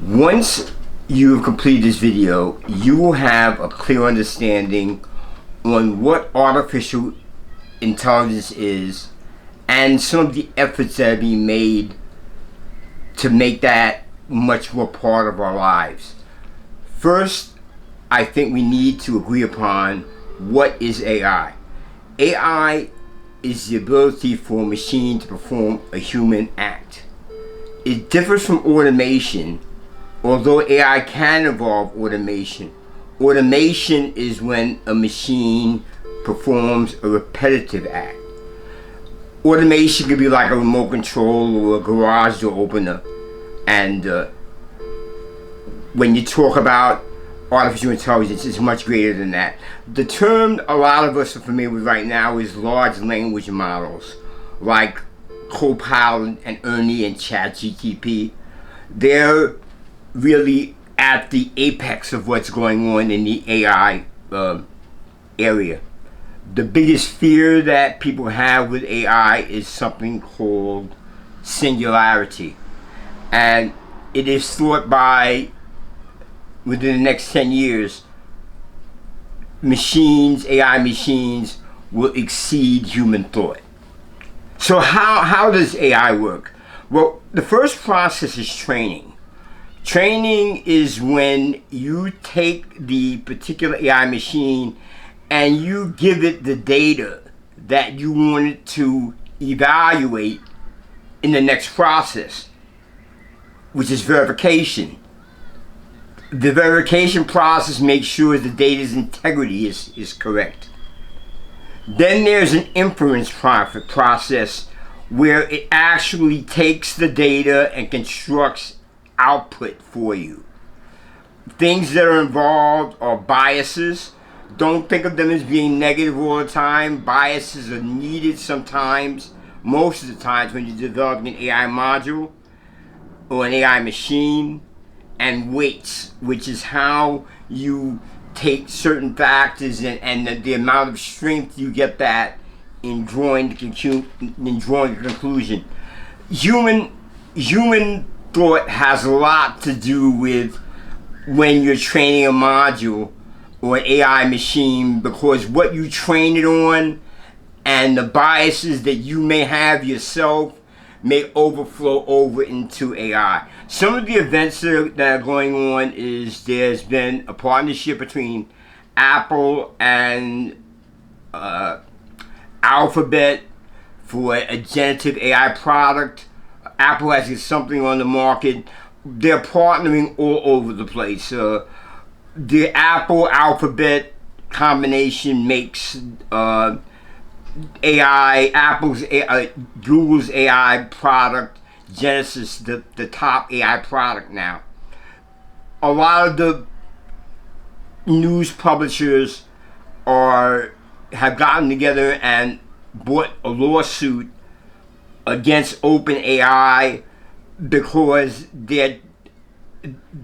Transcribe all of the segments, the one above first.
Once you have completed this video, you will have a clear understanding on what artificial intelligence is and some of the efforts that are being made to make that much more part of our lives. First, I think we need to agree upon what is AI. AI is the ability for a machine to perform a human act. It differs from automation. Although AI can involve automation, automation is when a machine performs a repetitive act. Automation could be like a remote control or a garage door opener. And when you talk about artificial intelligence, it's much greater than that. The term a lot of us are familiar with right now is large language models, like Copilot and Ernie and ChatGPT. They're really at the apex of what's going on in the AI area. The biggest fear that people have with AI is something called singularity. And it is thought by, within the next 10 years, AI machines will exceed human thought. So how does AI work? Well, the first process is training. Training is when you take the particular AI machine and you give it the data that you want it to evaluate in the next process, which is verification. The verification process makes sure the data's integrity is correct. Then there's an inference process where it actually takes the data and constructs output for you. Things that are involved are biases. Don't think of them as being negative all the time. Biases are needed sometimes, most of the times when you're developing an AI module or an AI machine. And weights, which is how you take certain factors and the amount of strength you get that in drawing the conclusion. Human thought has a lot to do with when you're training a module or an AI machine, because what you train it on and the biases that you may have yourself may overflow over into AI. Some of the events that are going on is there's been a partnership between Apple and Alphabet for a generative AI product. Apple has something on the market. They're partnering all over the place. The Apple-Alphabet combination makes Google's AI product, Genesis, the top AI product now. A lot of the news publishers have gotten together and brought a lawsuit against OpenAI because the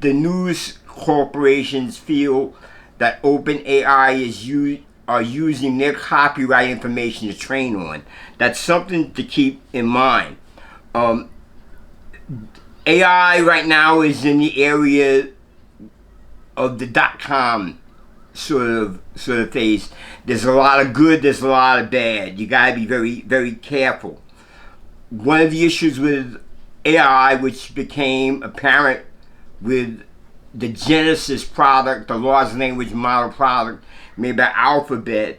news corporations feel that OpenAI are using their copyright information to train on. That's something to keep in mind. AI right now is in the area of the .com sort of phase. There's a lot of good, there's a lot of bad. You gotta be very, very careful. One of the issues with AI, which became apparent with the Genesis product, the large language model product made by Alphabet,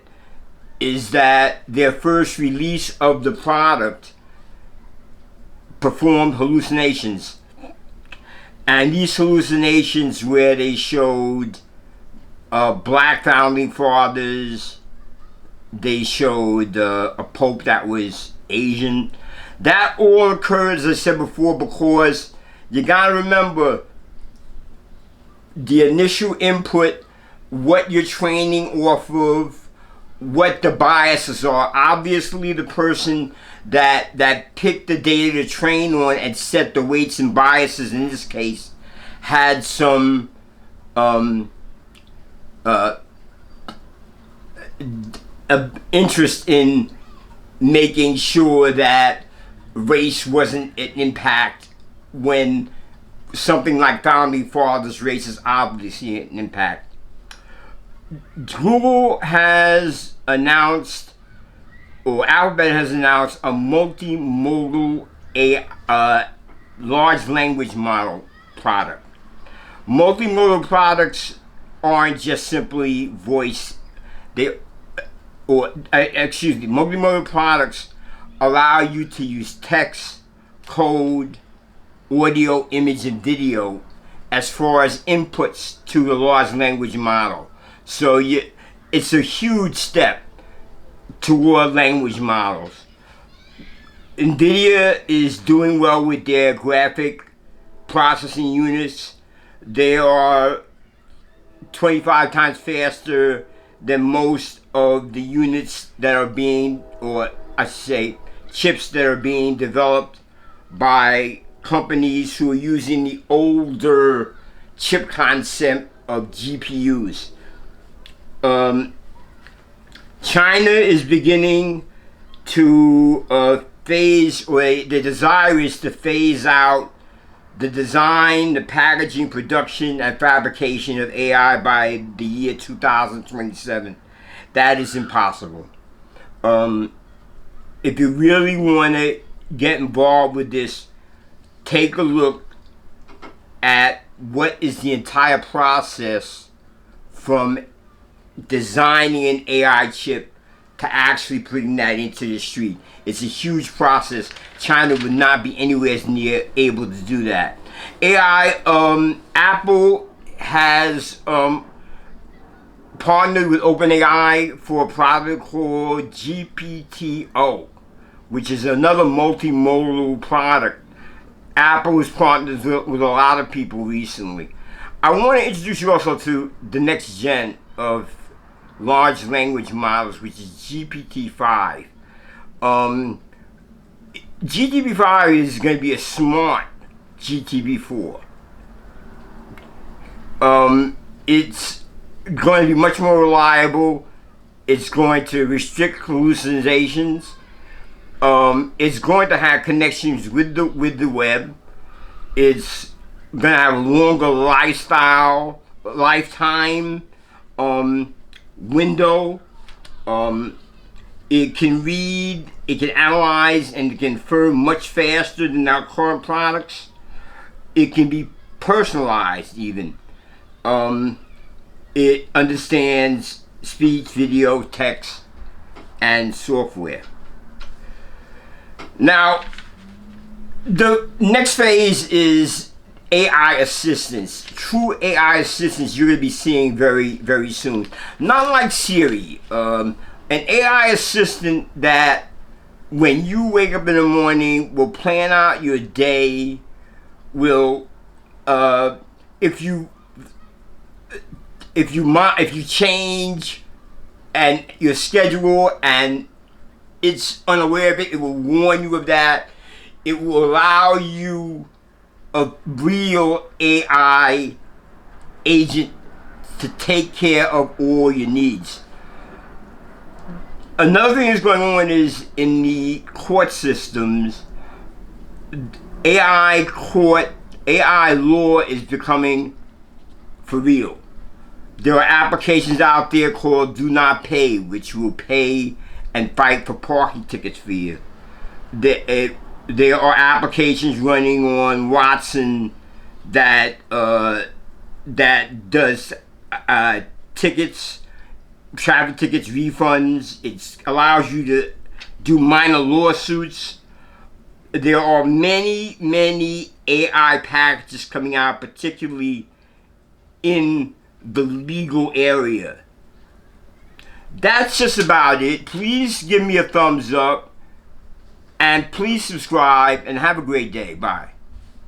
is that their first release of the product performed hallucinations. And these hallucinations where they showed black founding fathers, they showed a pope that was Asian. That all occurred, as I said before, because you gotta remember the initial input, what you're training off of, what the biases are. Obviously, the person that picked the data to train on and set the weights and biases in this case had some interest in making sure that race wasn't an impact when something like founding fathers' race is obviously an impact. Google has announced, or Alphabet has announced, a multimodal large language model product. Multimodal products aren't just simply voice. Multimodal products allow you to use text, code, audio, image, and video as far as inputs to the large language model. So it's a huge step toward language models. NVIDIA is doing well with their graphic processing units. They are 25 times faster than most of the units that are being, or I should say, chips that are being developed by companies who are using the older chip concept of GPUs. China is beginning to phase, or the desire is to phase out the design, the packaging, production, and fabrication of AI by the year 2027. That is impossible. If you really want to get involved with this, take a look at what is the entire process from designing an AI chip to actually putting that into the street. It's a huge process. China would not be anywhere near able to do that. AI, Apple has partnered with OpenAI for a product called GPT-O, which is another multimodal product. Apple has partnered with a lot of people recently. I want to introduce you also to the next gen of large language models, which is GPT-5. GPT-5 is going to be a smart GPT-4. It's going to be much more reliable. It's going to restrict hallucinations. It's going to have connections with the web. It's going to have a longer lifetime window. It can read, it can analyze, and it can infer much faster than our current products. It can be personalized even. It understands speech, video, text, and software. Now, the next phase is AI assistants. True AI assistants you're going to be seeing very, very soon. Not like Siri. An AI assistant that when you wake up in the morning will plan out your day, will if you change and your schedule and it's unaware of it, it will warn you of that. It will allow you a real AI agent to take care of all your needs. Another thing that's going on is in the court systems, AI law is becoming for real. There are applications out there called Do Not Pay, which will pay and fight for parking tickets for you. There are applications running on Watson that does tickets, traffic tickets, refunds. It allows you to do minor lawsuits. There are many, many AI packages coming out, particularly in the legal area. That's just about it. Please give me a thumbs up and please subscribe and have a great day. Bye.